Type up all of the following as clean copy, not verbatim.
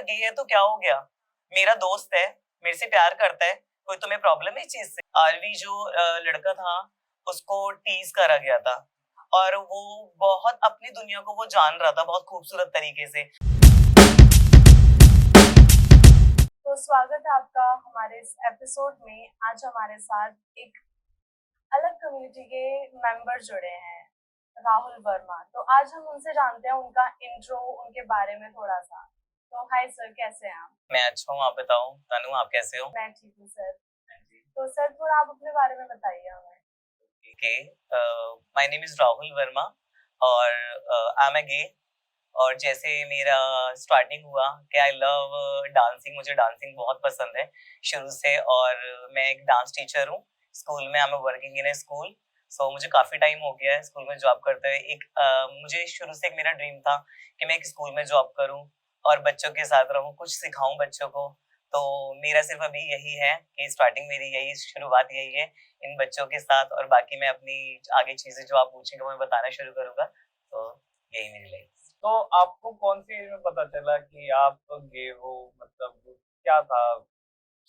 गे है तो क्या हो गया, मेरा दोस्त है, मेरे से प्यार करता है, कोई तुम्हें प्रॉब्लम है इस चीज से? आरवी जो लड़का था उसको टीज करा गया था और वो बहुत अपनी दुनिया को वो जान रहा था बहुत खूबसूरत तरीके से। तो स्वागत है आपका हमारे इस एपिसोड में। आज हमारे साथ एक अलग कम्युनिटी के मेंबर जुड़े हैं, राहुल वर्मा। तो आज हम उनसे जानते हैं उनका इंट्रो, उनके बारे में थोड़ा सा। तो हाय सर, कैसे हैं आप? मैं अच्छा हूँ, आप बताओ तनु, आप कैसे हो? मैं ठीक हूँ सर। तो सर थोड़ा आप अपने बारे में बताइए हमें। Okay, my name is Rahul Verma और आई एम अ गे। और जैसे मेरा स्टार्टिंग हुआ कि आई लव डांसिंग, मुझे डांसिंग बहुत पसंद है शुरू से। और मैं एक डांस टीचर हूँ स्कूल में, I am working in a school. So मुझे काफी टाइम हो गया है स्कूल में जॉब करते हुए। मुझे शुरू से एक मेरा ड्रीम था कि मैं एक स्कूल में जॉब करूँ और बच्चों के साथ रहूँ, कुछ सिखाऊं बच्चों को। तो मेरा सिर्फ अभी यही है कि स्टार्टिंग मेरी यही, शुरुआत यही है इन बच्चों के साथ। और बाकी मैं अपनी आगे चीजें जो आप पूछेंगे वो मैं बताना शुरू करूंगा। तो यही मेरी लाइफ। तो आपको कौन सी एज में पता चला कि आप गे हो? मतलब क्या था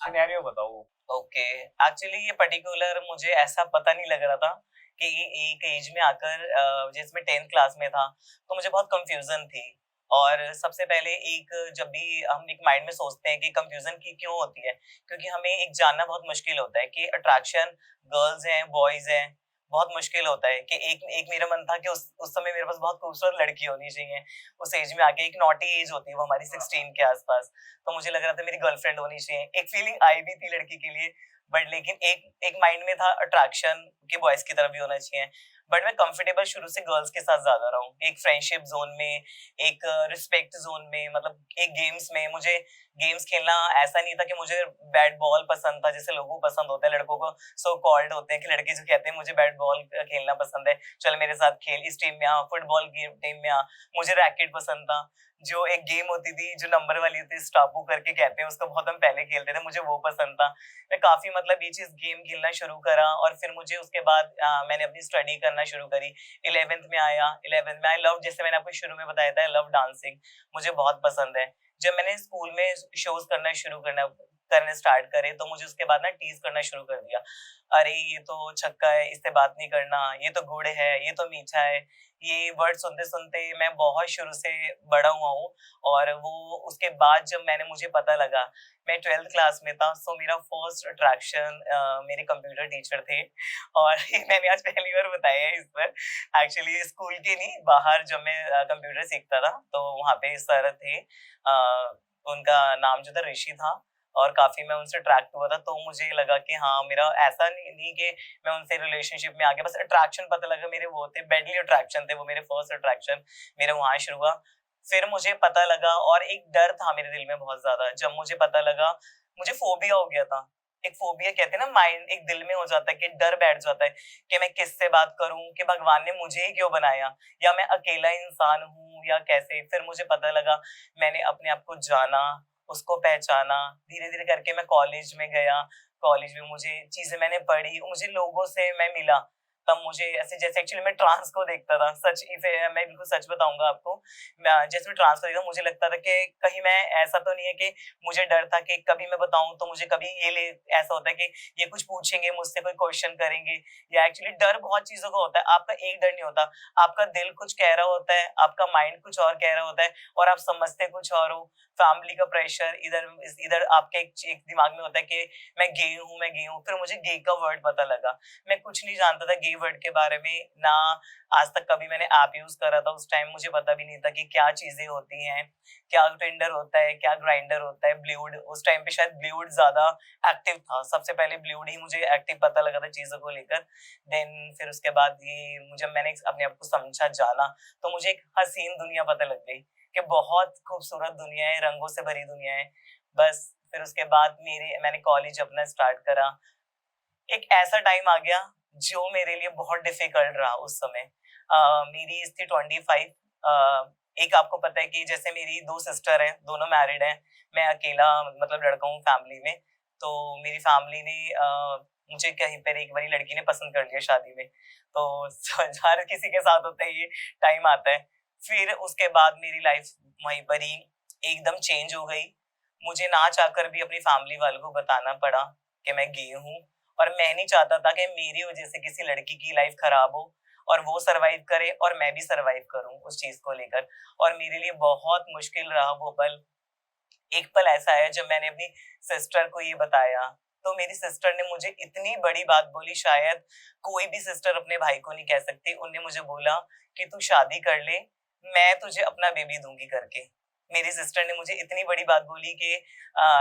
सिनेरियो, बताओ। ओके, एक्चुअली ये पर्टिकुलर मुझे ऐसा पता नहीं लग रहा था कि ये एक एज में आकर, जिसमें 10th क्लास में था, तो मुझे बहुत कंफ्यूजन थी। और सबसे पहले एक, जब भी हम एक माइंड में सोचते हैं कि कंफ्यूजन की क्यों होती है, क्योंकि हमें एक जानना बहुत मुश्किल होता है कि अट्रैक्शन गर्ल्स हैं बॉयज हैं, बहुत मुश्किल होता है कि एक एक मेरा मन था कि उस समय मेरे पास बहुत खूबसूरत लड़की होनी चाहिए। उस एज में आके एक नॉटी एज होती है वो हमारी 16 के आसपास। तो मुझे लग रहा था मेरी गर्लफ्रेंड होनी चाहिए, एक फीलिंग आई भी थी लड़की के लिए। बट लेकिन एक एक माइंड में था अट्रैक्शन कि बॉयज की तरफ भी होना चाहिए। बट मैं कंफर्टेबल शुरू से गर्ल्स के साथ ज्यादा रहा हूँ, एक फ्रेंडशिप जोन में, एक रिस्पेक्ट जोन में, मतलब एक गेम्स में। मुझे गेम्स खेलना ऐसा नहीं था कि मुझे बैट बॉल पसंद था जैसे लोगों को पसंद होता है, लड़कों को सो कॉल्ड होते हैं कि लड़के जो कहते हैं मुझे बैट बॉल खेलना पसंद है, चल मेरे साथ खेल, इस टीम में आ, फुटबॉल टीम में आ। मुझे रैकेट पसंद था, जो एक गेम होती थी जो नंबर वाली होती थी, स्टापू करके कहते हैं उसको, बहुत हम पहले खेलते थे, मुझे वो पसंद था। मैं काफी मतलब ये चीज गेम खेलना शुरू करा। और फिर मुझे उसके बाद मैंने अपनी स्टडी करना शुरू करी। 11th में आया, 11th में आई लव, जैसे मैंने आपको शुरू में बताया था, आई लव डांसिंग, मुझे बहुत पसंद है। जब मैंने स्कूल में शोज करने स्टार्ट करे तो मुझे उसके बाद ना टीज करना शुरू कर दिया। अरे ये तो छक्का है, इससे बात नहीं करना, ये तो गुड़ है, ये तो मीठा है। ये वर्ड सुनते सुनते मैं बहुत शुरू से बड़ा हुआ हूँ। और वो उसके बाद जब मुझे पता लगा, मैं 12th क्लास में था, सो मेरा फर्स्ट अट्रैक्शन मेरे कंप्यूटर टीचर थे। और मैंने आज पहली बार बताया है इस पर, एक्चुअली स्कूल के नहीं, बाहर जब मैं कंप्यूटर सीखता था तो वहाँ पे सर थे, उनका नाम जो था ऋषि था। और काफी मैं उनसे अट्रैक्ट हुआ था, तो मुझे लगा कि हाँ, मेरा ऐसा नहीं कि मैं उनसे रिलेशनशिप में आ गया, बस अट्रैक्शन पता लगा मेरे वो थे, बेडली अट्रैक्शन थे वो, मेरे फर्स्ट अट्रैक्शन मेरा वहां शुरू हुआ। फिर मुझे पता लगा, और एक डर था मेरे दिल में बहुत ज्यादा, जब मुझे पता लगा, मुझे फोबिया हो गया था। एक फोबिया कहते हैं ना, माइंड एक दिल में हो जाता है कि डर बैठ जाता है कि मैं किससे बात करूं, कि भगवान ने मुझे ही क्यों बनाया, या मैं अकेला इंसान हूँ या कैसे। फिर मुझे पता लगा, मैंने अपने आप को जाना, उसको पहचाना, धीरे धीरे करके मैं कॉलेज में गया। कॉलेज में मुझे चीजें मैंने पढ़ी, मुझे लोगों से मैं मिला। तब मुझे ऐसे, जैसे एक्चुअली मैं ट्रांस को देखता था, सच मैं बिल्कुल सच बताऊंगा आपको, जैसे मैं ट्रांस को देखता मुझे लगता था कि कहीं मैं, ऐसा तो नहीं है कि मुझे डर था कि कभी मैं बताऊं तो मुझे कभी ऐसा होता है कि ये कुछ पूछेंगे मुझसे, कोई क्वेश्चन करेंगे। या एक्चुअली डर बहुत चीजों का होता है, आपका एक डर नहीं होता, आपका दिल कुछ कह रहा होता है, आपका माइंड कुछ और कह रहा होता है, और आप समझते कुछ और हो। फैमिली का प्रेशर इधर इधर आपके एक दिमाग में होता है कि मैं गे हूँ, मैं गे हूँ। फिर मुझे गे का वर्ड पता लगा, मैं कुछ नहीं जानता था गे वर्ड के बारे में ना, आज तक कभी मैंने ऐप यूज करा था। उस टाइम मुझे पता भी नहीं था कि क्या चीजें होती हैं, क्या टेंडर होता है, क्या ग्राइंडर होता है, ब्लूड, उस टाइम पे शायद ब्लूड ज्यादा एक्टिव था, सबसे पहले ब्लूड ही मुझे एक्टिव पता लगा था चीजों को लेकर। देन फिर उसके बाद ये मुझे, मैंने अपने आप को समझा, जाना, तो मुझे एक हसीन दुनिया पता लग गई कि बहुत खूबसूरत दुनिया है, रंगों से भरी दुनिया है। बस फिर उसके बाद मैंने कॉलेज अपना स्टार्ट करा। एक ऐसा टाइम आ गया जो मेरे लिए बहुत डिफिकल्ट रहा उस समय। मेरी एज थी 25। एक आपको पता है कि जैसे मेरी दो सिस्टर हैं, दोनों मैरिड हैं, मैं अकेला मतलब लड़का हूँ फैमिली में। तो मेरी फैमिली ने मुझे कहीं पर एक बारी लड़की ने पसंद कर लिया शादी में। तो हर किसी के साथ होता है, ये टाइम आता है। फिर उसके बाद मेरी लाइफ वहीं पर ही एकदम चेंज हो गई। मुझे ना चाहकर भी अपनी फैमिली वालों को बताना पड़ा कि मैं गे हूँ, और मैं नहीं चाहता था कि मेरी वजह से किसी लड़की की लाइफ खराब हो और वो सरवाइव करे और मैं भी सरवाइव करूं उस चीज को लेकर। और मेरे लिए बहुत मुश्किल रहा वो पल। एक पल ऐसा है जब मैंने अपनी सिस्टर को ये बताया, तो मेरी सिस्टर ने मुझे इतनी बड़ी बात बोली, शायद कोई भी सिस्टर अपने भाई को नहीं कह सकती। उनने मुझे बोला कि तू शादी कर ले, मैं तुझे अपना बेबी दूंगी करके। मेरी सिस्टर ने मुझे इतनी बड़ी बात बोली कि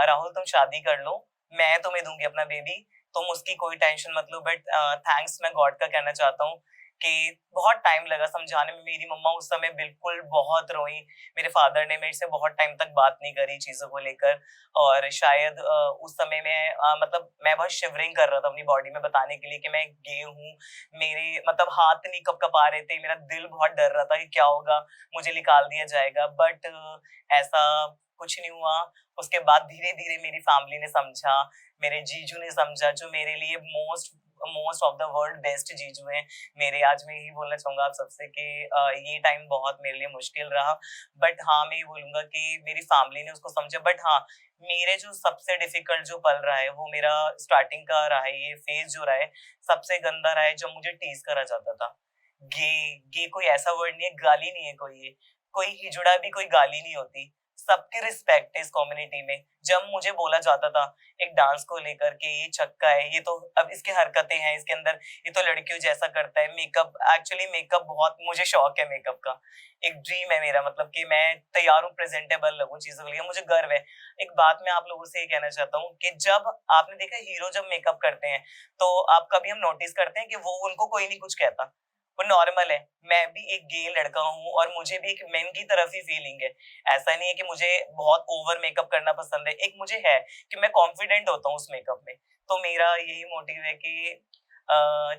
राहुल तुम शादी कर लो, मैं तुम्हें दूंगी अपना बेबी, तुम उसकी कोई टेंशन मत लो। बट थैंक्स मैं गॉड का कहना चाहता हूँ कि बहुत टाइम लगा समझाने में। मेरी मम्मा उस समय बिल्कुल बहुत रोई, मेरे फादर ने मेरे से बहुत टाइम तक बात नहीं करी चीजों को लेकर। और शायद उस समय में मतलब मैं बहुत शिवरिंग कर रहा था अपनी बॉडी में बताने के लिए कि मैं गे हूँ। मेरे मतलब हाथ नहीं कपकपा रहे थे, मेरा दिल बहुत डर रहा था कि क्या होगा, मुझे निकाल दिया जाएगा। बट ऐसा कुछ नहीं हुआ। उसके बाद धीरे धीरे मेरी फैमिली ने समझा, मेरे जीजू ने समझा, जो मेरे लिए most most of the world best जीजू हैं मेरे। आज मैं यही बोलना चाहूंगा आप सबसे कि ये टाइम बहुत मेरे लिए मुश्किल रहा। बट हाँ, मैं ये बोलूंगा कि मेरी फैमिली ने उसको समझा। बट हाँ, मेरे जो सबसे डिफिकल्ट जो पल रहा है वो मेरा स्टार्टिंग का रहा है। ये फेज जो रहा है सबसे गंदा रहा है, जब मुझे टीज करा जाता था। गे गे कोई ऐसा वर्ड नहीं है, गाली नहीं है कोई, ये कोई हिजड़ा भी कोई गाली नहीं होती। सबकी रिस्पेक्ट है इस कम्युनिटी में। जब मुझे बोला जाता था एक डांस को लेकर के ये छक्का है, ये तो अब इसकी हरकतें हैं इसके अंदर, ये तो लड़कियों जैसा करता है, मेकअप, एक्चुअली मेकअप बहुत मुझे शौक है मेकअप का। एक ड्रीम है मेरा, मतलब कि मैं तैयार हूँ, प्रेजेंटेबल लगूं चीजों के लिए, मुझे गर्व है। एक बात मैं आप लोगों से ये कहना चाहता हूँ कि जब आपने देखा हीरो जब मेकअप करते हैं तो आप कभी हम नोटिस करते हैं कि वो उनको कोई नहीं कुछ कहता, वो नॉर्मल है। मैं भी एक गे लड़का हूँ और मुझे भी एक मेन की तरफ ही फीलिंग है। ऐसा नहीं है कि मुझे बहुत ओवर मेकअप करना पसंद है, एक मुझे है कि मैं कॉन्फिडेंट होता हूँ उस मेकअप में। तो मेरा यही मोटिव है कि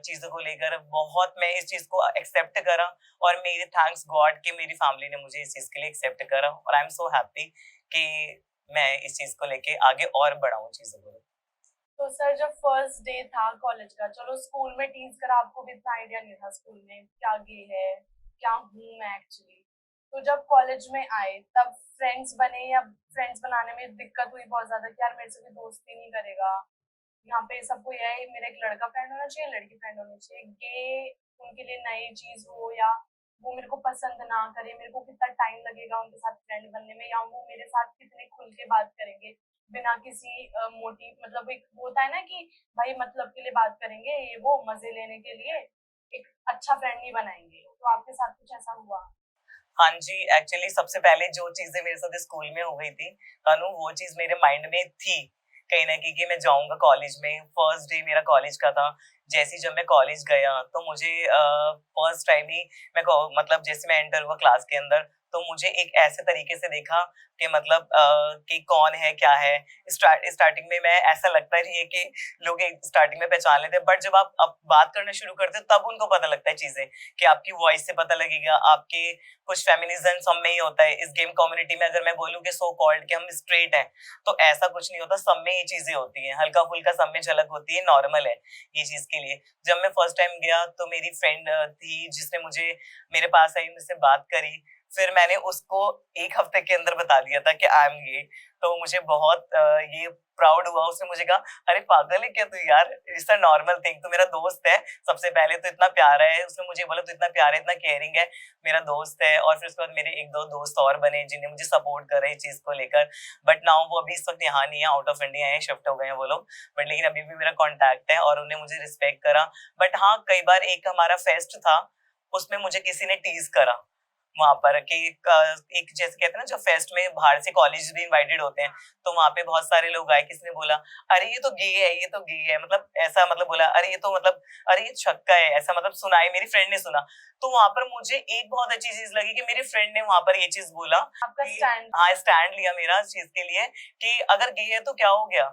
चीजों को लेकर बहुत मैं इस चीज को एक्सेप्ट करा, और मेरे थैंक्स गॉड कि मेरी फैमिली ने मुझे इस चीज के लिए एक्सेप्ट करा, और आई एम सो हैप्पी कि मैं इस चीज को लेके आगे और बढ़ाऊं चीजों को। तो सर जब फर्स्ट डे था कॉलेज का, चलो स्कूल में टीज करा, आपको भी इतना आइडिया नहीं था स्कूल में क्या गे है, क्या हूँ मैं एक्चुअली। तो जब कॉलेज में आए तब फ्रेंड्स बने, या फ्रेंड्स बनाने में दिक्कत हुई बहुत ज्यादा कि यार मेरे से कोई दोस्ती नहीं करेगा, यहाँ पे सबको यह है मेरा एक लड़का फ्रेंड होना चाहिए, लड़की फ्रेंड होनी चाहिए। गे उनके लिए नई चीज हो, या वो मेरे को पसंद ना करे, मेरे को कितना टाइम लगेगा उनके साथ फ्रेंड बनने में, या वो मेरे साथ कितने खुल के बात करेंगे बिना किसी मोटिव, मतलब एक होता है ना कि भाई मतलब के लिए बात करेंगे, ये वो मजे लेने के लिए एक अच्छा फ्रेंड नहीं बनाएंगे। तो आपके साथ कुछ ऐसा हुआ? हाँ जी, एक्चुअली सबसे पहले जो चीजें मेरे साथ स्कूल में हो गई थी तनु, वो चीज मेरे माइंड में थी कहीं ना कहीं कि मैं जाऊंगा कॉलेज में। फर्स्ट डे मेरा कॉलेज का था। जैसे ही जब मैं कॉलेज गया तो मुझे फर्स्ट टाइम ही मतलब जैसे मैं एंटर हुआ क्लास के अंदर, तो मुझे एक ऐसे तरीके से देखा कि मतलब कि कौन है क्या है। स्टार्टिंग में मैं ऐसा लगता नहीं है कि लोग स्टार्टिंग में पहचान लेते हैं, बट जब आप अब बात करना शुरू करते हो तब उनको पता लगता है चीजें, कि आपकी वॉइस से पता लगेगा, आपके कुछ फेमिनिज्म सब में ही होता है। इस गेम कम्युनिटी में अगर मैं बोलूँ कि सो कॉल्ड कि हम स्ट्रेट हैं, तो ऐसा कुछ नहीं होता, सब में ये चीजें होती हैं, हल्का फुल्का सब में झलक होती है, नॉर्मल है ये चीज के लिए। जब मैं फर्स्ट टाइम गया तो मेरी फ्रेंड थी जिसने मुझे मेरे पास आई, मुझसे बात करी। फिर मैंने उसको एक हफ्ते के अंदर बता दिया था कि आई एम गे। तो मुझे बहुत ये प्राउड हुआ। उसने मुझे कहा अरे पागल है क्या तू यार, इट्स अ नॉर्मल थिंग, तू मेरा दोस्त है, सबसे पहले तो इतना प्यारा है। उसने मुझे बोला तू इतना प्यारा है, इतना केयरिंग है, मेरा दोस्त है। और फिर उसके बाद मेरे एक दो दोस्त और बने जिन्हें मुझे सपोर्ट कर रहे चीज को लेकर। बट नाउ वो अभी इस वक्त यहाँ नहीं है, आउट ऑफ इंडिया है, शिफ्ट हो गए हैं वो लोग। बट लेकिन अभी भी मेरा कॉन्टैक्ट है और उन्हें मुझे रिस्पेक्ट करा। बट हाँ, कई बार एक हमारा फेस्ट था, उसमें मुझे किसी ने टीज करा वहां पर कि एक जैसे कहते हैं ना, जब फेस्ट में बाहर से कॉलेज भी इनवाइटेड होते हैं, तो वहां पे बहुत सारे लोग आए। किसी ने बोला अरे ये तो गे है, ये तो गे है, मतलब ऐसा, मतलब बोला अरे ये तो मतलब अरे ये छक्का है, ऐसा मतलब सुनाई, मेरी फ्रेंड ने सुना। तो वहां पर मुझे एक बहुत अच्छी चीज लगी कि मेरी फ्रेंड ने वहां पर ये चीज बोला, आपका स्टैंड? हाँ स्टैंड लिया मेरा इस चीज के लिए कि अगर गे है तो क्या हो गया,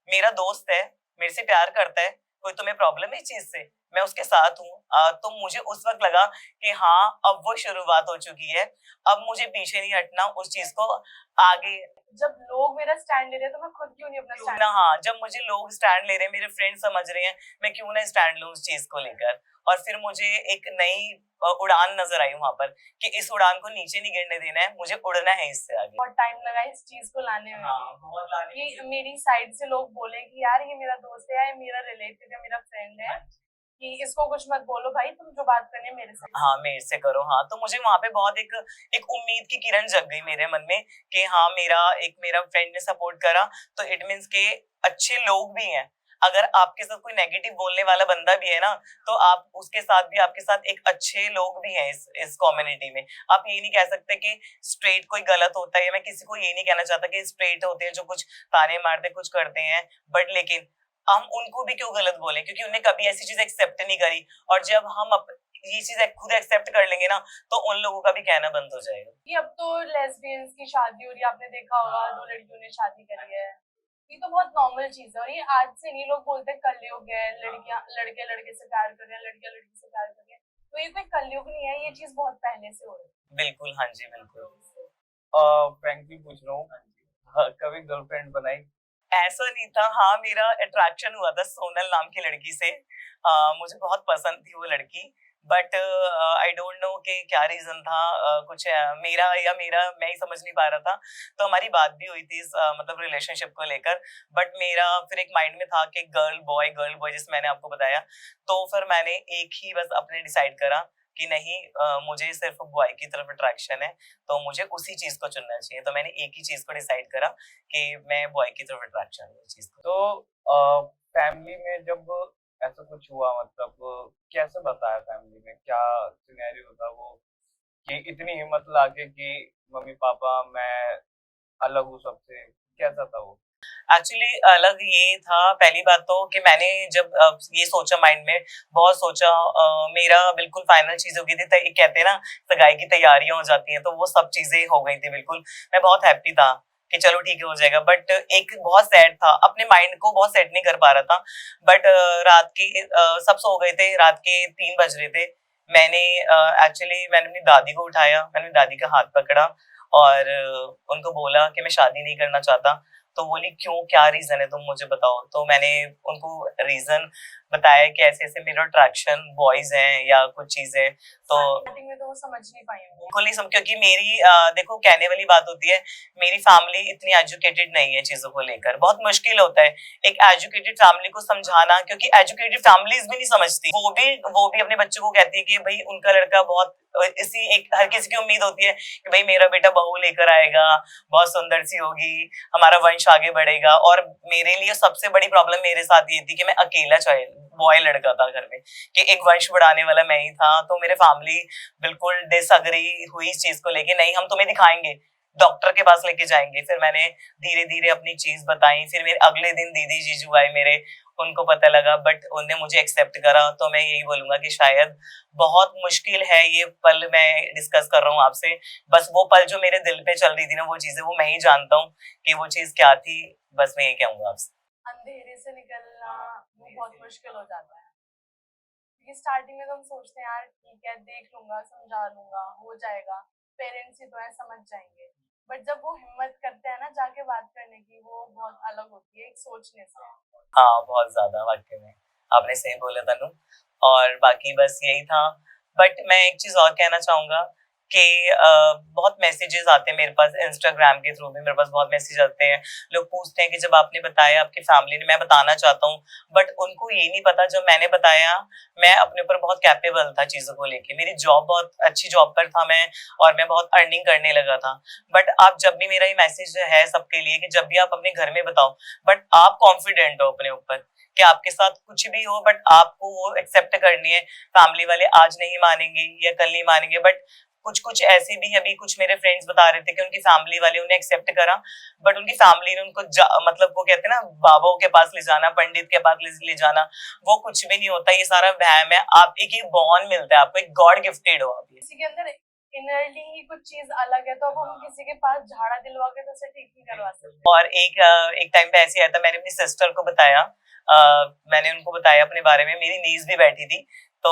मेरा दोस्त है, मेरे से प्यार करता है, कोई तुम्हें प्रॉब्लम है इस चीज से, मैं उसके साथ हूँ। तो मुझे उस वक्त लगा कि हाँ अब वो शुरुआत हो चुकी है, अब मुझे पीछे नहीं हटना, उस चीज को आगे जब लोग मेरा स्टैंड ले रहे हैं तो मैं खुद क्यों नहीं अपना क्यों स्टैंड। ना, हाँ जब मुझे लोग स्टैंड ले रहे हैं, मेरे फ्रेंड समझ रहे हैं, मैं क्यों ना स्टैंड लूं उस चीज को लेकर। और फिर मुझे एक नई उड़ान नजर आई वहां पर कि इस उड़ान को नीचे नहीं गिरने देना है, मुझे उड़ना है इससे आगे। बहुत टाइम लगा इस चीज को लाने में। हाँ, बहुत लाने कि मेरी साइड से लोग बोले कि यार ये मेरा दोस्त है या ये मेरा रिलेटिव है, मेरा फ्रेंड है, कि इसको कुछ मत बोलो भाई, तुम जो बात करनी है मेरे से। हाँ मेरे से करो। हाँ तो मुझे वहां पे बहुत एक उम्मीद की किरण जग गई मेरे मन में कि हाँ मेरा फ्रेंड ने सपोर्ट करा, तो इट मीन्स के अच्छे लोग भी हैं। अगर आपके साथ कोई नेगेटिव बोलने वाला बंदा भी है ना, तो आप उसके साथ भी, आपके साथ एक अच्छे लोग भी हैं इस कम्युनिटी में। आप ये नहीं कह सकते कि स्ट्रेट कोई गलत होता है, मैं किसी को ये नहीं कहना चाहता कि स्ट्रेट होते हैं जो कुछ ताने मारते कुछ करते हैं, बट लेकिन हम उनको भी क्यों गलत बोले, क्योंकि उन्हें कभी ऐसी चीज एक्सेप्ट नहीं करी। और जब हम ये चीज खुद एक्सेप्ट कर लेंगे ना, तो उन लोगों का भी कहना बंद हो जाएगा। कि अब तो लेस्बियंस की शादी हो रही है, आपने देखा होगा 2 लड़कियों ने शादी करी है, ये तो बहुत नॉर्मल चीज है। और ये आज से नहीं, लोग बोलते हैं कलयुग है, लड़कियां लड़के लड़के से प्यार कर रहे हैं, लड़कियां लड़की से प्यार कर रही है, तो ये कोई कलयुग नहीं है, ये चीज बहुत पहले से हो रही है। बिल्कुल, हाँ जी बिल्कुल। फ्रैंकली पूछ रहा हूँ, कभी गर्लफ्रेंड बनाई? ऐसा नहीं था, हाँ मेरा अट्रैक्शन हुआ था सोनल नाम की लड़की से। मुझे बहुत पसंद थी वो लड़की, बट आई डोंट नो कि क्या रीजन था। कुछ मेरा मैं ही समझ नहीं पा रहा था। तो हमारी बात भी हुई थी इस मतलब रिलेशनशिप को लेकर, बट मेरा फिर एक माइंड में था कि गर्ल बॉय जैसे मैंने आपको बताया। तो फिर मैंने एक ही बस अपने डिसाइड करा कि नहीं, मुझे सिर्फ बॉय की तरफ अट्रैक्शन है, तो मुझे उसी चीज को चुनना चाहिए। तो मैंने एक ही चीज को डिसाइड करा कि मैं बॉय की तरफ अट्रैक्शन है उस चीज को। तो फैमिली में जब ऐसा कुछ हुआ, मतलब कैसे बताया फैमिली में, क्या सिनेरियो था वो, कि इतनी हिम्मत लाके कि मम्मी पापा मैं अलग हूँ सबसे, कैसा था वो? एक्चुअली अलग ये था, पहली बात तो कि मैंने जब ये सोचा माइंड में, बहुत सोचा, मेरा बिल्कुल फाइनल चीज हो गई थी। कहते हैं ना सगाई की तैयारियां हो जाती हैं, तो वो सब चीजें हो गई थी बिल्कुल। मैं बहुत हैप्पी था कि चलो ठीक है हो जाएगा, बट एक बहुत सैड था, अपने माइंड को बहुत सेट नहीं कर पा रहा था। बट रात के सब सो गए थे, रात के 3 बज रहे थे। मैंने अपनी दादी को उठाया, मैंने दादी का हाथ पकड़ा और उनको बोला कि मैं शादी नहीं करना चाहता। तो बोली क्यों, क्या रीजन है, तुम मुझे बताओ। तो मैंने उनको रीजन बताया कि ऐसे ऐसे मेरा अट्रैक्शन बॉयज हैं या कुछ चीजें। तो स्टार्टिंग में तो वो समझ नहीं पाई होंगी। बिल्कुल नहीं समझ, क्योंकि मेरी देखो कहने वाली बात होती है, मेरी फैमिली इतनी एजुकेटेड नहीं है चीजों को लेकर। बहुत मुश्किल होता है एक एजुकेटेड फैमिली को समझाना, क्योंकि एजुकेटेड फैमिलीज भी नहीं समझती। वो भी अपने बच्चों को कहती है कि भाई उनका लड़का बहुत इसी एक, हर किसी की उम्मीद होती है कि भाई मेरा बेटा बहू लेकर आएगा, बहुत सुंदर सी होगी, हमारा वंश आगे बढ़ेगा। और मेरे लिए सबसे बड़ी प्रॉब्लम मेरे साथ ये थी कि मैं अकेला चाइल्ड बॉय लड़का था घर में, कि एक वंश बढ़ाने वाला मैं ही था। तो मेरे फैमिली बिल्कुल डिसअग्री हुई इस चीज को लेके, नहीं हम तुम्हें दिखाएंगे, डॉक्टर के पास लेके जाएंगे। फिर मैंने धीरे धीरे अपनी चीज बताई, फिर मेरे अगले दिन दीदी जीजू आए मेरे, उनको पता लगा, बट उन्होंने मुझे एक्सेप्ट करा। तो मैं यही बोलूंगा कि शायद बहुत मुश्किल है ये पल मैं डिस्कस कर रहा हूँ आपसे। बस वो पल जो मेरे दिल पे चल रही थी ना, वो चीजें वो मैं ही जानता हूँ कि वो चीज क्या थी। बस मैं ये कहूंगा आपसे। अंधेरे से निकलना वो बहुत मुश्किल हो जाता है, क्योंकि स्टार्टिंग में तो हम सोचते हैं यार ठीक है देख लूंगा, समझा लूंगा, हो जाएगा, पेरेंट्स ही तो है, समझ जाएंगे। बट जब वो हिम्मत करते हैं ना जाके बात करने की, वो बहुत अलग होती है एक सोचने से। हाँ बहुत ज्यादा, वाकई में आपने सही बोला तनु। और बाकी बस यही था। बट मैं एक चीज और कहना चाहूंगा कि बहुत मैसेजेस आते हैं मेरे पास, इंस्टाग्राम के थ्रू भी मेरे पास बहुत मैसेज आते हैं। लोग पूछते हैं कि जब आपने बताया आपकी फैमिली ने, मैं बताना चाहता हूँ, बट उनको ये नहीं पता जब मैंने बताया, मैं अपने ऊपर बहुत कैपेबल था चीजों को लेके, मेरी जॉब बहुत अच्छी जॉब पर था मैं, और मैं बहुत अर्निंग करने लगा था। बट आप जब भी, मेरा ये मैसेज है सबके लिए, कि जब भी आप अपने घर में बताओ, बट आप कॉन्फिडेंट हो अपने ऊपर कि आपके साथ कुछ भी हो, बट आपको वो एक्सेप्ट करनी है। फैमिली वाले आज नहीं मानेंगे या कल नहीं मानेंगे, बट कुछ कुछ ऐसे भी, अभी कुछ मेरे फ्रेंड्स बता रहे थे कि उनकी फैमिली वाले उन्हें एक्सेप्ट करा, बट उनकी फैमिली ने उनको मतलब वो कहते हैं ना बाबाओं के पास ले जाना, पंडित के पास ले जाना, वो कुछ भी नहीं होता। ये सारा वहम है। आप एक ही बॉर्न मिलता है आपको, एक गॉड गिफ्टेड हो आप। किसी के अंदर इनरली ही कुछ चीज अलग है, तो अब हम किसी के पास झाड़ा दिलवा के तो उसे ठीक नहीं करवा सकते। और एक टाइम पे ऐसे आया था, मैंने अपनी सिस्टर को बताया, मैंने उनको बताया अपने बारे में, मेरी नीज भी बैठी थी, तो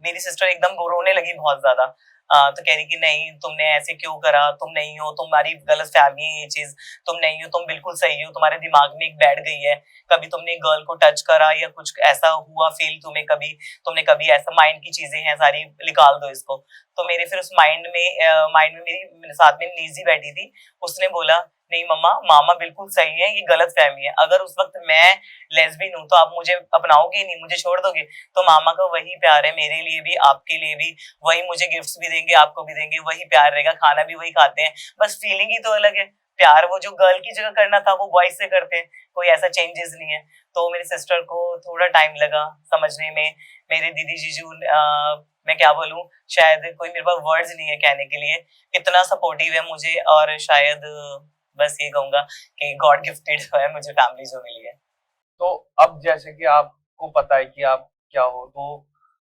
मेरी सिस्टर एकदम रोने लगी बहुत ज्यादा। तो कह रही कि नहीं, तुमने ऐसे क्यों करा, तुम नहीं हो, तुम्हारी गलत फहमी है ये चीज, तुम नहीं हो, तुम बिल्कुल सही हो, तुम्हारे दिमाग में एक बैठ गई है, कभी तुमने गर्ल को टच करा या कुछ ऐसा हुआ फील तुम्हें, कभी तुमने कभी ऐसा, माइंड की चीजें हैं सारी, निकाल दो इसको। तो मेरे फिर उस माइंड में मेरे साथ में नीजी बैठी थी, उसने बोला नहीं मम्मा, मामा बिल्कुल सही है, ये गलत फहमी है, अगर उस वक्त मैं लेस्बियन हूँ तो आप मुझे अपनाओगे ही नहीं, मुझे छोड़ दोगे। तो मामा का वही प्यार है मेरे लिए भी, आपके लिए भी, वही मुझे गिफ्ट्स भी देंगे, आपको भी देंगे, वही प्यार रहेगा, खाना भी वही खाते हैं, बस फीलिंग ही तो अलग है। प्यार वो जो गर्ल की जगह करना था वो बॉयज से करते हैं, कोई ऐसा चेंजेस नहीं है। तो मेरी सिस्टर को थोड़ा टाइम लगा समझने में। मेरे दीदी जीजू, मैं क्या बोलूं, शायद कोई मेरे पास वर्ड्स नहीं है कहने के लिए, इतना सपोर्टिव है मुझे। और शायद बस ये कहूंगा कि गॉड गिफ्टेड है मुझे फैमिली जो मिली है। तो अब जैसे कि आपको पता है कि आप क्या हो, तो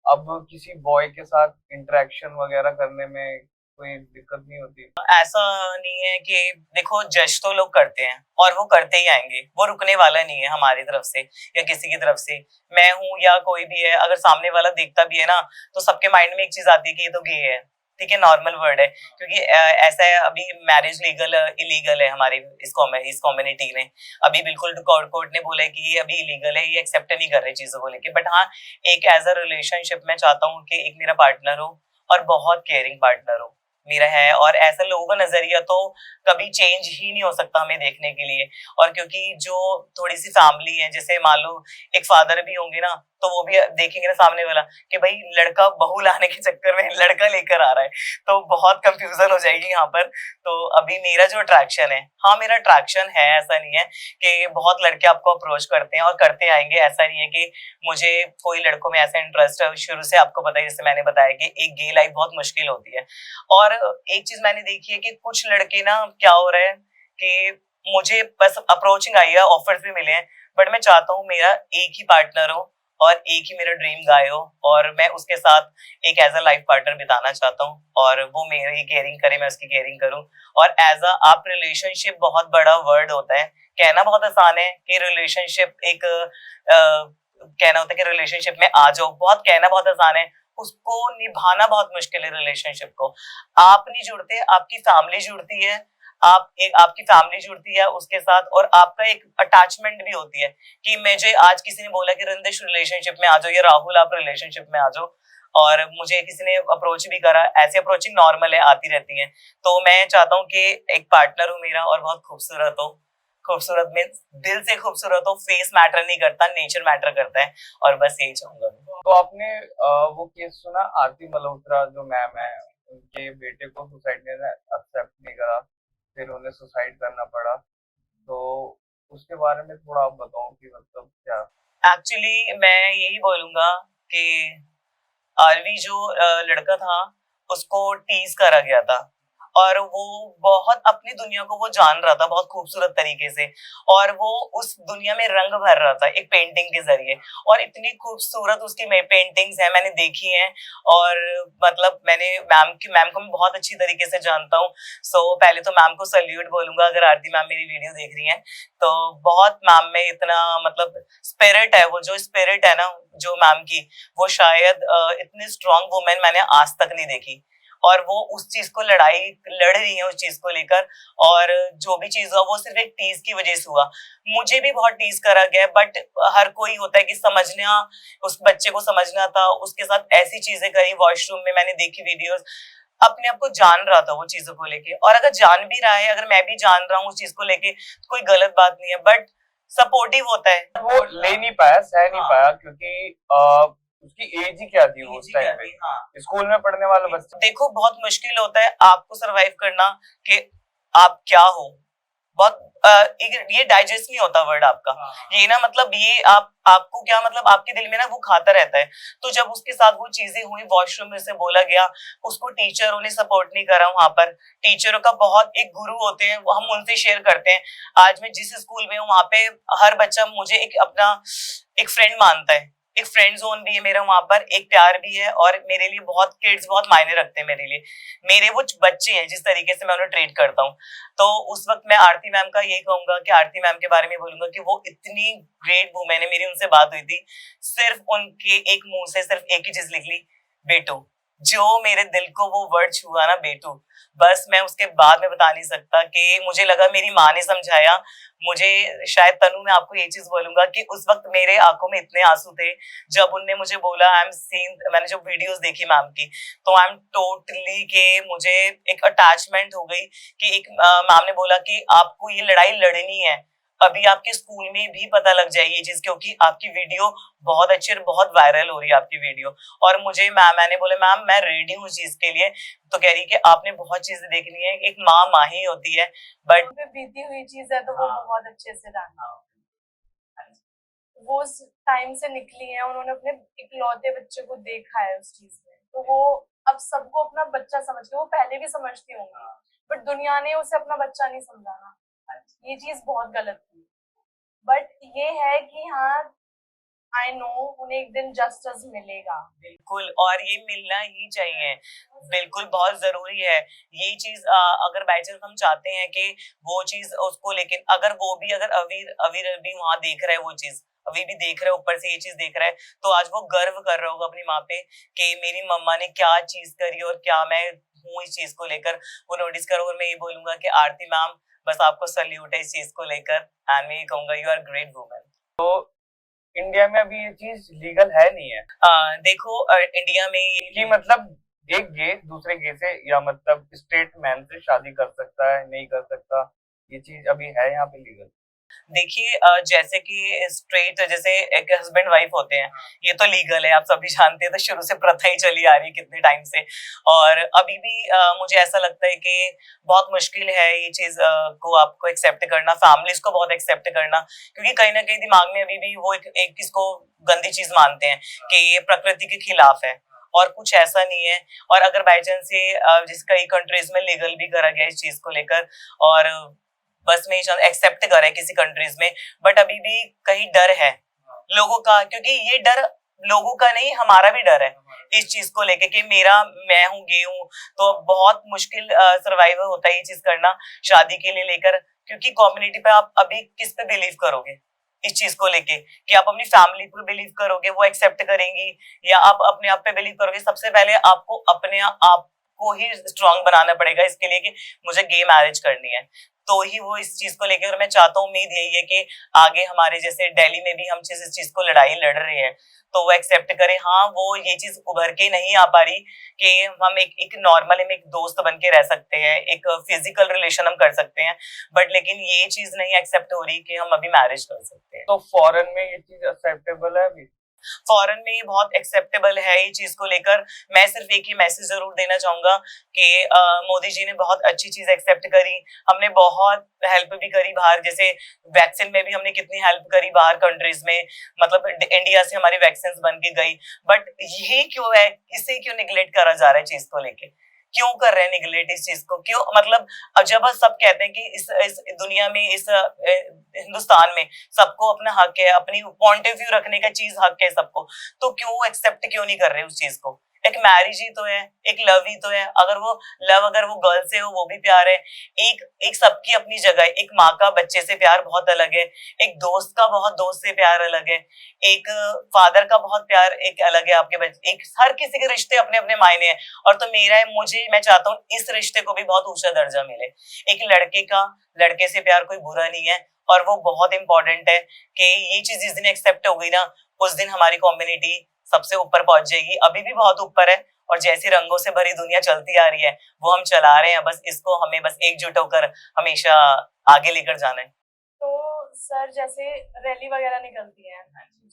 अब किसी बॉय के साथ इंटरेक्शन वगैरह करने में कोई दिक्कत नहीं होती? ऐसा नहीं है कि देखो, जज तो लोग करते हैं और वो करते ही आएंगे, वो रुकने वाला नहीं है हमारी तरफ से या किसी की तरफ से। मैं हूं या कोई भी है, अगर सामने वाला देखता भी है ना, तो सबके माइंड में एक चीज आती है कि ये तो गे है, ठीक है, नॉर्मल वर्ड है, क्योंकि ऐसा है अभी मैरिज लीगल इलीगल है हमारे इस कम्युनिटी में। अभी बिल्कुल कोर्ट ने बोला है कि ये अभी इलीगल है, ये एक्सेप्ट नहीं कर रहे चीजों को लेके। बट हाँ, एक एज अ रिलेशनशिप मैं चाहता हूँ कि एक मेरा पार्टनर हो और बहुत केयरिंग पार्टनर हो मेरा है। और ऐसा लोगों का नजरिया तो कभी चेंज ही नहीं हो सकता हमें देखने के लिए। और क्योंकि जो थोड़ी सी फैमिली है, जैसे मान लो एक फादर भी होंगे ना, तो वो भी देखेंगे ना सामने वाला कि भाई लड़का बहू लाने के चक्कर में लड़का लेकर आ रहा है, तो बहुत कंफ्यूजन हो जाएगी यहाँ पर। तो अभी मेरा जो अट्रैक्शन है, हाँ मेरा अट्रैक्शन है, ऐसा नहीं है कि बहुत लड़के आपको अप्रोच करते हैं और करते आएंगे, ऐसा नहीं है कि मुझे कोई लड़कों में ऐसा इंटरेस्ट है। शुरू से आपको पता है, जैसे मैंने बताया कि एक गे लाइफ बहुत मुश्किल होती है। और एक चीज मैंने देखी है कि कुछ लड़के ना, क्या हो रहा है कि मुझे बस अप्रोचिंग आई है, ऑफर्स भी मिले हैं, बट मैं चाहता हूँ मेरा एक ही पार्टनर हो और एक ही मेरा ड्रीम गाय हो, और मैं उसके साथ एक एज अ लाइफ पार्टनर बिताना चाहता हूँ, और वो मेरी केयरिंग करे, मैं उसकी केयरिंग करूँ। और एज अ आप, रिलेशनशिप बहुत बड़ा वर्ड होता है, कहना बहुत आसान है कि रिलेशनशिप एक कहना होता है कि रिलेशनशिप में आ जाओ, बहुत कहना बहुत आसान है, उसको निभाना बहुत मुश्किल है। रिलेशनशिप को आप नहीं जुड़ते, आपकी फैमिली जुड़ती है, आपकी फैमिली जुड़ती है उसके साथ, और आपका एक अटैचमेंट भी होती है कि मुझे आज किसी ने बोला कि रंदेश रिलेशनशिप में आ जाओ, या राहुल आप रिलेशनशिप में आ जाओ, और मुझे किसी ने अप्रोच भी करा, ऐसी अप्रोचिंग नॉर्मल है, आती रहती है। तो मैं चाहता हूँ कि एक पार्टनर हो मेरा और बहुत खूबसूरत हो। खूबसूरत में दिल से खूबसूरत हो, फेस मैटर नहीं करता, नेचर मैटर करता है, और बस यही चाहूंगा। तो आपने वो केस सुना, आरती मल्होत्रा जो मैम है, उनके बेटे को सोसाइटी ने एक्सेप्ट नहीं करा, फिर उन्हें सुसाइड करना पड़ा, तो उसके बारे में थोड़ा आप बताओ कि मतलब क्या? एक्चुअली मैं यही बोलूंगा कि आरवी जो लड़का था, उसको टीज करा गया था, और वो बहुत अपनी दुनिया को वो जान रहा था बहुत खूबसूरत तरीके से, और वो उस दुनिया में रंग भर रहा था एक पेंटिंग के जरिए। और इतनी खूबसूरत उसकी पेंटिंग्स हैं, मैंने देखी हैं, और मतलब मैंने मैम को मैं बहुत अच्छी तरीके से जानता हूँ। सो पहले तो मैम को सल्यूट बोलूंगा, अगर आरती मैम मेरी वीडियो देख रही हैं तो। बहुत मैम में इतना मतलब स्पिरिट है, वो जो स्पिरिट है ना जो मैम की, वो शायद इतनी स्ट्रॉन्ग वुमेन मैंने आज तक नहीं देखी। और वो उस चीज को लड़ रही है उस चीज को लेकर, और जो भी चीज हुआ वो सिर्फ एक टीज की वजह से हुआ। मुझे भी बहुत टीज करा गया, बट हर कोई होता है कि समझना, उस बच्चे को समझना था, उसके साथ ऐसी चीजें करी, वॉशरूम में मैंने देखी वीडियोस, अपने आप को जान रहा था वो चीजों को लेके। और अगर जान भी रहा है, अगर मैं भी जान रहा हूँ उस चीज को लेके, तो कोई गलत बात नहीं है, बट सपोर्टिव होता है। वो ले नहीं पाया, सह नहीं पाया, क्योंकि उसकी एज ही क्या थी उस टाइम पे? स्कूल में पढ़ने वाला बच्चा। देखो बहुत मुश्किल होता है आपको सरवाइव करना कि आप क्या हो, बहुत ये डाइजेस्ट नहीं होता वर्ड आपका। ये ना मतलब ये आपको क्या मतलब, आपके दिल में ना वो खाता रहता है। तो जब उसके साथ वो चीजें हुई, वॉशरूम में से बोला गया, उसको टीचरों ने सपोर्ट नहीं करा। वहां पर टीचरों का बहुत एक गुरु होते हैं, हम उनसे शेयर करते हैं। आज मैं जिस स्कूल में हूँ वहां पे हर बच्चा मुझे एक अपना एक फ्रेंड मानता है, एक फ्रेंड जोन भी है मेरा वहां पर, एक प्यार भी है, और मेरे लिए बहुत किड्स बहुत मायने रखते हैं मेरे लिए। मेरे वो बच्चे हैं जिस तरीके से मैं उन्हें ट्रीट करता हूँ। तो उस वक्त मैं आरती मैम का यही कहूंगा कि आरती मैम के बारे में बोलूंगा कि वो इतनी ग्रेट वुमेन है। मेरी उनसे बात हुई थी, सिर्फ उनके एक मुंह से सिर्फ एक ही चीज निकली, बेटू। जो मेरे दिल को वो वर्ड छुआ ना, बेटू, बस मैं उसके बाद में बता नहीं सकता कि मुझे लगा मेरी माँ ने समझाया मुझे। शायद तनु, मैं आपको ये चीज बोलूंगा कि उस वक्त मेरे आंखों में इतने आंसू थे जब उनने मुझे बोला, आई एम सीन, मैंने जब वीडियोस देखी मैम की, तो आई एम टोटली के मुझे एक अटैचमेंट हो गई कि एक मैम ने बोला कि आपको ये लड़ाई लड़नी है, अभी आपके स्कूल में भी पता लग जाएगी ये चीज, क्योंकि आपकी वीडियो बहुत अच्छी और बहुत वायरल हो रही है आपकी वीडियो। और मुझे मैंने बोला मैम मैं रेडी हूँ इस चीज के लिए। तो कह रही कि आपने बहुत चीजें देखनी है, एक माँ माँ ही होती है, बट बीती हुई चीज है तो वो हाँ, बहुत अच्छे से जाना। वो उस टाइम से निकली है, उन्होंने अपने इकलौते बच्चे को देखा है उस चीज में, तो वो अब सबको अपना बच्चा समझ के, वो पहले भी समझती होंगी बट दुनिया ने उसे अपना बच्चा नहीं समझा ना, ये चीज बहुत गलत थी। बट ये है कि हाँ, आई नो उन्हें एक दिन जस्टिस मिलेगा। बिल्कुल, और ये मिलना ही चाहिए, बिल्कुल बहुत जरूरी है ये चीज। अगर बाई चांस हम चाहते हैं कि वो चीज उसको, लेकिन अगर वो भी, अगर अवीर अवीर भी वहां देख रहा है वो चीज, अभी भी देख रहा है, ऊपर से ये चीज देख रहा है, तो आज वो गर्व कर रहा होगा अपनी माँ पे कि मेरी मम्मा ने क्या चीज करी और क्या मैं हूँ इस चीज को लेकर, वो नोटिस करो। और मैं ये बोलूंगा कि आरती मैम, बस आपको सल्यूट है इस चीज को लेकर, एंड मैं ये कहूंगा यू आर ग्रेट वुमन। तो इंडिया में अभी ये चीज लीगल है नहीं है? देखो इंडिया में कि मतलब एक गे दूसरे गे से, या मतलब स्ट्रेट मैन से शादी कर सकता है, नहीं कर सकता, ये चीज अभी है यहाँ पे लीगल? देखिए जैसे कि स्ट्रेट, जैसे एक हस्बैंड वाइफ होते हैं, ये तो लीगल है, आप सभी जानते हैं, तो शुरू से प्रथा ही चली आ रही है कितने टाइम से। और अभी भी मुझे ऐसा लगता है कि बहुत मुश्किल है ये चीज को आपको एक्सेप्ट करना, फैमिलीज को बहुत एक्सेप्ट करना, क्योंकि कहीं ना कहीं दिमाग में अभी भी वो एक इसको गंदी चीज मानते हैं कि ये प्रकृति के खिलाफ है, और कुछ ऐसा नहीं है। और अगर बाई चांस से जिस कई कंट्रीज में लीगल भी करा गया इस चीज को लेकर, और बस में एक्सेप्ट करे किसी कंट्रीज में, बट अभी भी कहीं डर है लोगों का, क्योंकि ये डर लोगों का नहीं, हमारा भी डर है इस चीज को लेके कि मेरा, मैं हूँ, गे हूँ, तो बहुत मुश्किल सर्वाइवल होता है ये चीज करना शादी के लिए लेकर, क्योंकि कम्युनिटी पे आप अभी किस पे बिलीव करोगे इस चीज को लेके, कि आप अपनी फैमिली पे बिलीव करोगे वो एक्सेप्ट करेंगी, या आप अपने आप पे बिलीव करोगे। सबसे पहले आपको अपने आप को ही स्ट्रांग बनाना पड़ेगा इसके लिए कि मुझे गे मैरिज करनी है, तो ही वो इस चीज को लेकर। और मैं चाहता हूँ, उम्मीद यही है कि आगे हमारे जैसे दिल्ली में भी हम इस चीज को लड़ाई लड़ रहे हैं, तो वो एक्सेप्ट करें। हाँ, वो ये चीज उभर के नहीं आ पा रही कि हम एक नॉर्मल में एक दोस्त बन के रह सकते हैं, एक फिजिकल रिलेशन हम कर सकते हैं, बट लेकिन ये चीज नहीं एक्सेप्ट हो रही कि हम अभी मैरिज कर सकते हैं। तो फॉरेन में ये चीज एक्सेप्टेबल है अभी? फॉरेन में ये बहुत एक्सेप्टेबल है ये चीज को लेकर। मैं सिर्फ एक ही मैसेज जरूर देना चाहूंगा कि मोदी जी ने बहुत अच्छी चीज एक्सेप्ट करी, हमने बहुत हेल्प भी करी बाहर, जैसे वैक्सीन में भी हमने कितनी हेल्प करी बाहर कंट्रीज में, मतलब इंडिया से हमारी वैक्सीन बन के गई, बट यही क्यों है, इसे क्यों निगलेक्ट करा जा रहा है चीज को लेके, क्यों कर रहे हैं निगलेक्ट इस चीज को, क्यों, मतलब जब सब कहते हैं कि इस दुनिया में, इस हिंदुस्तान में सबको अपना हक है, अपनी पॉइंट ऑफ व्यू रखने का चीज हक है सबको, तो क्यों एक्सेप्ट क्यों नहीं कर रहे उस चीज को। एक मैरिज ही तो है, एक लव ही तो है, अगर वो लव, अगर वो गर्ल से हो वो भी प्यार है, एक एक सबकी अपनी जगह है, एक माँ का बच्चे से प्यार बहुत अलग है, एक दोस्त का बहुत दोस्त से प्यार अलग है, एक फादर का बहुत प्यार एक अलग है आपके बच्चे, एक हर किसी के रिश्ते अपने अपने मायने हैं, और तो मेरा है, मैं चाहता हूँ इस रिश्ते को भी बहुत ऊंचा दर्जा मिले। एक लड़के का लड़के से प्यार कोई बुरा नहीं है, और वो बहुत इंपॉर्टेंट है कि ये चीज जिस दिन एक्सेप्ट हो गई ना, उस दिन हमारी कम्युनिटी सबसे ऊपर पहुंच जाएगी। अभी भी बहुत ऊपर है, और जैसी रंगों से भरी दुनिया चलती आ रही है वो हम चला रहे हैं, बस इसको हमें बस एकजुट होकर हमेशा आगे लेकर जाना है। तो सर, जैसे रैली वगैरह निकलती है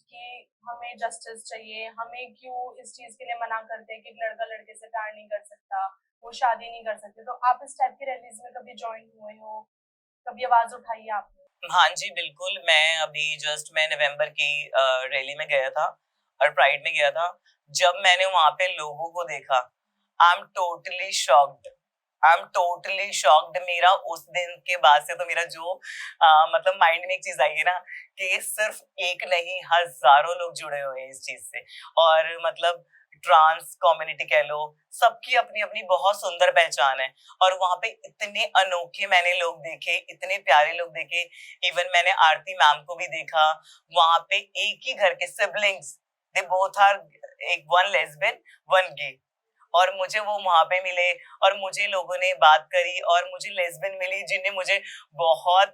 कि हमें जस्टिस चाहिए, हमें क्यों इस चीज के लिए मना करते हैं कि लड़का लड़के से प्यार नहीं कर सकता, वो शादी नहीं कर सकते, तो आप इस टाइप की रैलीज में कभी ज्वाइन हुए हो, कभी आवाज उठाई है आपने? हाँ जी बिल्कुल, मैं अभी मैं नवंबर की रैली में गया था और प्राइड में गया था। जब मैंने वहां पे लोगों को देखा, I am totally shocked, I am totally shocked. मेरा उस दिन के बाद से तो मेरा जो मतलब माइंड में एक चीज आई है ना कि सिर्फ एक नहीं हजारों लोग जुड़े हुए हैं इस चीज से। और मतलब ट्रांस कम्युनिटी कह लो, सबकी अपनी अपनी बहुत सुंदर पहचान है। और वहां पे इतने अनोखे मैंने लोग देखे, इतने प्यारे लोग देखे। इवन मैंने आरती मैम को भी देखा वहां पे, एक ही घर के सिबलिंग्स, दे बोथ आर, एक वन लेस्बियन वन गे। और मुझे वो वहां पे मिले और मुझे लोगों ने बात करी और मुझे लेस्बियन मिली जिन्हें मुझे बहुत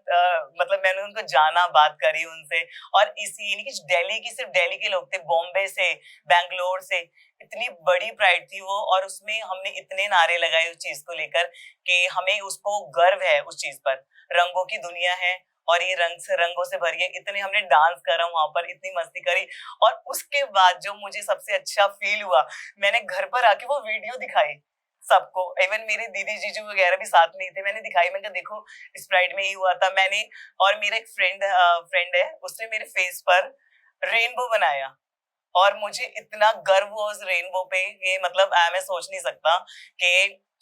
मतलब मैंने उनको जाना, बात करी उनसे। और इसी यानी कि दिल्ली की, सिर्फ दिल्ली के लोग थे, बॉम्बे से, बैंगलोर से, इतनी बड़ी प्राइड थी वो। और उसमें हमने इतने नारे लगाए उस चीज को लेकर कि हमें उसको गर्व है उस चीज पर। रंगों की दुनिया है और ये रंग से, रंगों से भरी है। इतने हमने डांस करा वहां पर, इतनी मस्ती करी। और उसके बाद जो मुझे सबसे अच्छा फील हुआ, मैंने घर पर आके वो वीडियो दिखाई सबको। इवन मेरे दीदी जीजू वगैरह भी साथ में ही थे, मैंने दिखाई। मैंने कहा देखो स्प्राइड में ही हुआ था मैंने। और मेरा एक फ्रेंड है, उसने मेरे फेस पर रेनबो बनाया और मुझे इतना गर्व हुआ उस रेनबो पे कि मतलब मैं सोच नहीं सकता कि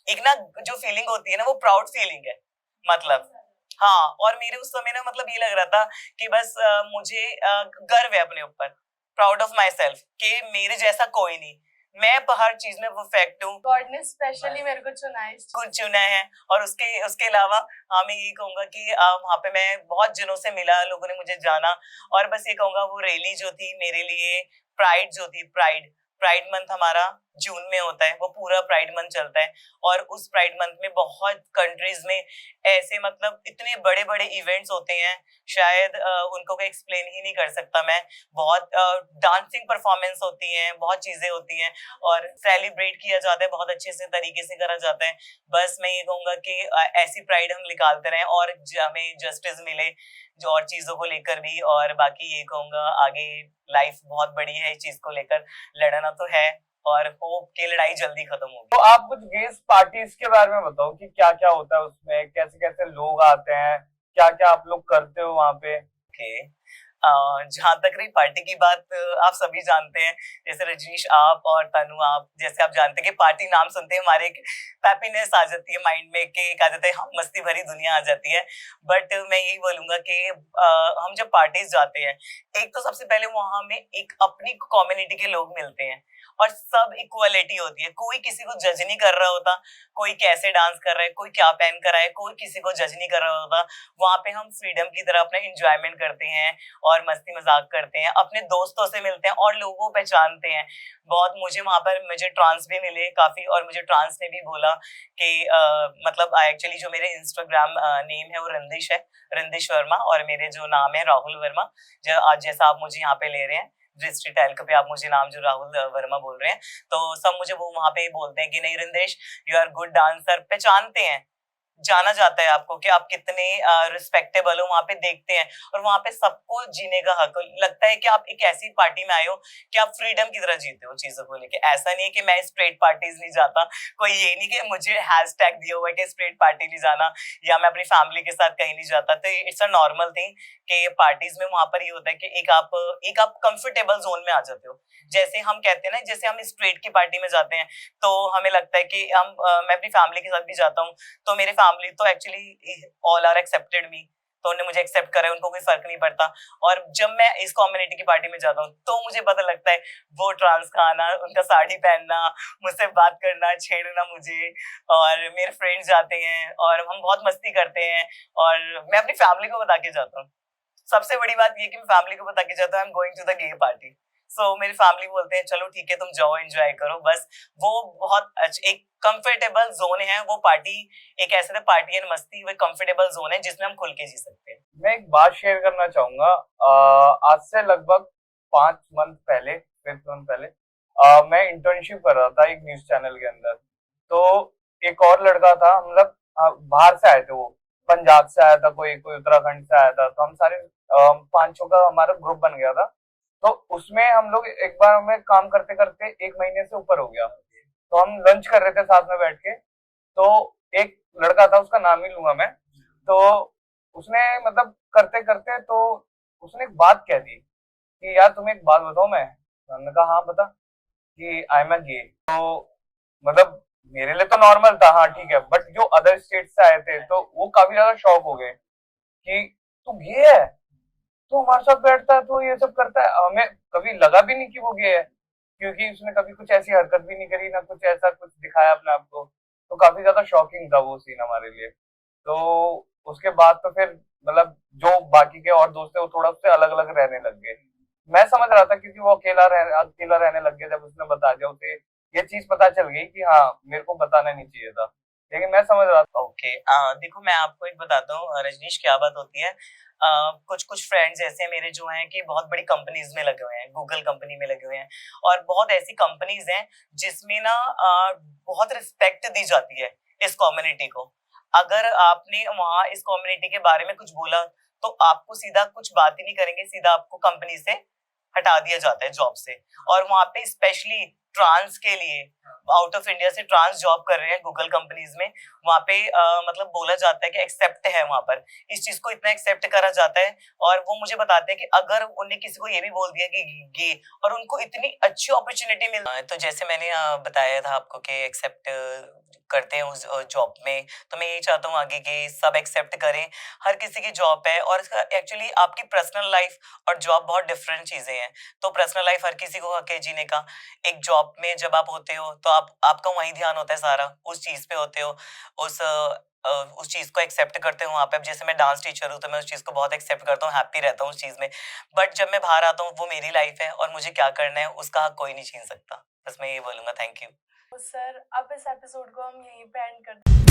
एक ना जो फीलिंग होती है ना, वो प्राउड फीलिंग है मतलब। हाँ, और मेरे उस समय ना मतलब ये लग रहा था कि बस मुझे गर्व है अपने ऊपर, प्राउड ऑफ माई सेल्फ कि मेरे जैसा कोई नहीं, मैं हर चीज में परफेक्ट हूँ। गॉड ने स्पेशली मेरे को चुना है कुछ चुना है। और उसके उसके अलावा हाँ, मैं यही कहूंगा कि वहां पे मैं बहुत जनों से मिला, लोगों ने मुझे जाना। और बस ये कहूंगा वो रैली जो थी मेरे लिए, प्राइड जो थी, प्राइड प्राइड मंथ हमारा जून में होता है, वो पूरा प्राइड मंथ चलता है। और उस प्राइड मंथ में बहुत कंट्रीज में ऐसे मतलब इतने बड़े बड़े इवेंट्स होते हैं, शायद उनको कोई एक्सप्लेन ही नहीं कर सकता मैं। बहुत डांसिंग परफॉर्मेंस होती है, बहुत चीजें होती हैं और सेलिब्रेट किया जाता है, बहुत अच्छे से तरीके से करा जाता है। बस मैं ये कहूंगा कि ऐसी प्राइड हम निकालते रहें और हमें जस्टिस मिले जो और चीजों को लेकर भी। और बाकी ये कहूंगा आगे लाइफ बहुत बड़ी है, इस चीज को लेकर लड़ना तो है और होप कि लड़ाई जल्दी खत्म होगी। तो आप कुछ गेस्ट पार्टीज के बारे में बताओ कि क्या क्या होता है उसमें, कैसे कैसे लोग आते हैं, क्या क्या आप लोग करते हो वहां पे। ओके, जहां तक रही पार्टी की बात, आप सभी जानते हैं, जैसे रजनीश आप और तनु आप, जैसे आप जानते हैं कि पार्टी नाम सुनते हैं हमारे एक हैप्पीनेस आ जाती है माइंड में, कि कहा जाता है हम मस्ती भरी दुनिया आ जाती है। बट मैं यही बोलूंगा कि हम जब पार्टीज जाते हैं, एक तो सबसे पहले वहां में एक अपनी कम्युनिटी के लोग मिलते हैं और सब इक्वलिटी होती है, कोई किसी को जज नहीं कर रहा होता, कोई कैसे डांस कर रहा है, कोई क्या पहन कर रहा है, कोई किसी को जज नहीं कर रहा होता। वहां पे हम फ्रीडम की तरह अपना इंजॉयमेंट करते हैं और मस्ती मजाक करते हैं, अपने दोस्तों से मिलते हैं और लोगों को पहचानते हैं बहुत। मुझे वहां पर मुझे ट्रांस भी मिले काफी, और मुझे ट्रांस ने भी बोला कि मतलब एक्चुअली जो मेरे इंस्टाग्राम नेम है वो रिंदिश है, रिंदिश वर्मा, और मेरे जो नाम है राहुल वर्मा। जैसा आप मुझे यहाँ पे ले रहे हैं दृष्टि टैल्क पे, आप मुझे नाम जो राहुल वर्मा बोल रहे हैं, तो सब मुझे वो वहां पे बोलते हैं कि नहीं रिंदेश, यू आर गुड डांसर, पहचानते हैं, जाना जाता है आपको कि आप कितने रिस्पेक्टेबल हो, वहां पे देखते हैं। और वहां पे सबको जीने का हक लगता है कि आप एक ऐसी पार्टी में आए हो कि आप फ्रीडम की तरह जीते हो चीजों को लेके। ऐसा नहीं है कि मैं स्ट्रेट पार्टीज नहीं जाता, कोई ये नहीं कि मुझे हैशटैग दिया हुआ है कि स्ट्रेट पार्टी नहीं जाना या मैं अपनी फैमिली के साथ कहीं नहीं जाता। तो इट्स अ नॉर्मल थिंग कि पार्टीज में वहां पर ये होता है कि एक आप कंफर्टेबल जोन में आ जाते हो। जैसे हम कहते हैं ना, जैसे हम स्ट्रेट की पार्टी में जाते हैं तो हमें लगता है कि मैं अपनी फैमिली के साथ भी जाता हूँ, तो मेरे फैमिली तो actually all are accepted me, तो उन्होंने मुझे एक्सेप्ट करा है, उनको कोई फर्क नहीं पड़ता। और जब मैं इस कम्युनिटी की पार्टी में जाता हूँ तो मुझे पता लगता है वो ट्रांस का आना, उनका साड़ी पहनना, मुझसे बात करना, छेड़ना मुझे, और मेरे फ्रेंड्स जाते हैं और हम बहुत मस्ती करते हैं। और मैं अपनी फैमिली को बता के जाता हूँ, सबसे बड़ी बात ये कि मैं फैमिली को बता के जाता हूँ I am going to the gay party. So मेरी फैमिली बोलते हैं चलो ठीक है तुम जाओ एंजॉय करो बस। वो बहुत एक कंफर्टेबल जोन है वो पार्टी, एक ऐसे पार्टी एंड मस्ती, वो कंफर्टेबल जोन है जिसमें हम खुल के जी सकते हैं। मैं एक बात शेयर करना चाहूंगा। आज से लगभग 5 मंथ पहले, 5 मंथ पहले मैं इंटर्नशिप कर रहा था एक न्यूज चैनल के अंदर। तो एक और लड़का था, मतलब बाहर से आए थे, वो पंजाब से आया था, कोई कोई उत्तराखंड से आया था। तो हम सारे 5 6 का हमारा ग्रुप बन गया था। तो उसमें हम लोग एक बार में काम करते करते 1 महीने से ऊपर हो गया। तो हम लंच कर रहे थे साथ में बैठ के, तो एक लड़का था, उसका नाम ही लूंगा मैं। तो उसने मतलब करते करते तो उसने एक बात कह दी कि यार तुम्हें एक बात बताऊं मैं। हमने कहा हाँ बता, कि आई एम अ गे। तो मतलब मेरे लिए तो नॉर्मल था, हाँ ठीक है, बट जो अदर स्टेट से आए थे तो वो काफी ज्यादा शॉक हो गए कि तू गे है, तो हमारे साथ बैठता है, तो ये सब करता है। हमें कभी लगा भी नहीं कि वो गे है, क्योंकि उसने कभी कुछ ऐसी हरकत भी नहीं करी, ना कुछ ऐसा कुछ दिखाया अपने आप को। तो काफी ज्यादा शॉकिंग था वो सीन हमारे लिए। तो उसके बाद तो फिर मतलब जो बाकी के और दोस्त थे वो थोड़ा उससे अलग अलग रहने लग गए। मैं समझ रहा था क्योंकि वो अकेला रहने लग गया। जब उसने बता दिया, उसे ये चीज पता चल गई कि हाँ मेरे को बताना नहीं चाहिए था, लेकिन मैं समझ रहा था। ओके, देखो मैं आपको एक बताता हूँ रजनीश, क्या बात होती है। कुछ कुछ फ्रेंड्स ऐसे हैं मेरे जो हैं कि बहुत बड़ी कंपनीज में लगे हुए हैं, गूगल कंपनी में लगे हुए हैं, और बहुत ऐसी कंपनीज हैं जिसमें ना बहुत रिस्पेक्ट दी जाती है इस कम्युनिटी को। अगर आपने वहाँ इस कम्युनिटी के बारे में कुछ बोला तो आपको सीधा कुछ बात ही नहीं करेंगे, सीधा आपको कंपनी से हटा दिया जाता है, जॉब से। और वहाँ पे स्पेशली ट्रांस के लिए, आउट ऑफ इंडिया से ट्रांस जॉब कर रहे हैं गूगल कंपनीज में, वहाँ पे मतलब बोला जाता है कि एक्सेप्ट है वहाँ पर, इस चीज को इतना एक्सेप्ट करा जाता है। और वो मुझे बताते हैं कि अगर उन्हें किसी को ये भी बोल दिया कि गे, और उनको इतनी अच्छी अपॉर्चुनिटी मिल, तो जैसे मैंने बताया था आपको कि एक्सेप्ट करते हैं उस जॉब में, तो मैं यही चाहता हूँ आगे कि सब एक्सेप्ट करें। हर किसी की जॉब है, और एक्चुअली आपकी पर्सनल लाइफ और जॉब बहुत डिफरेंट चीजें हैं। तो पर्सनल लाइफ हर किसी को हक है जीने का। एक जॉब में जब आप होते हो तो आपका वही ध्यान होता है, सारा उस चीज पे होते हो, उस उस चीज को एक्सेप्ट करते हो वहां पे। अब जैसे मैं डांस टीचर हूँ तो मैं उस चीज को बहुत एक्सेप्ट करता हूँ, हैप्पी रहता हूँ उस चीज में। बट जब मैं बाहर आता हूँ, वो मेरी लाइफ है और मुझे क्या करना है उसका हक कोई नहीं छीन सकता। बस मैं ये बोलूंगा। Thank you. तो सर अब इस एपिसोड को हम यहीं पे एंड कर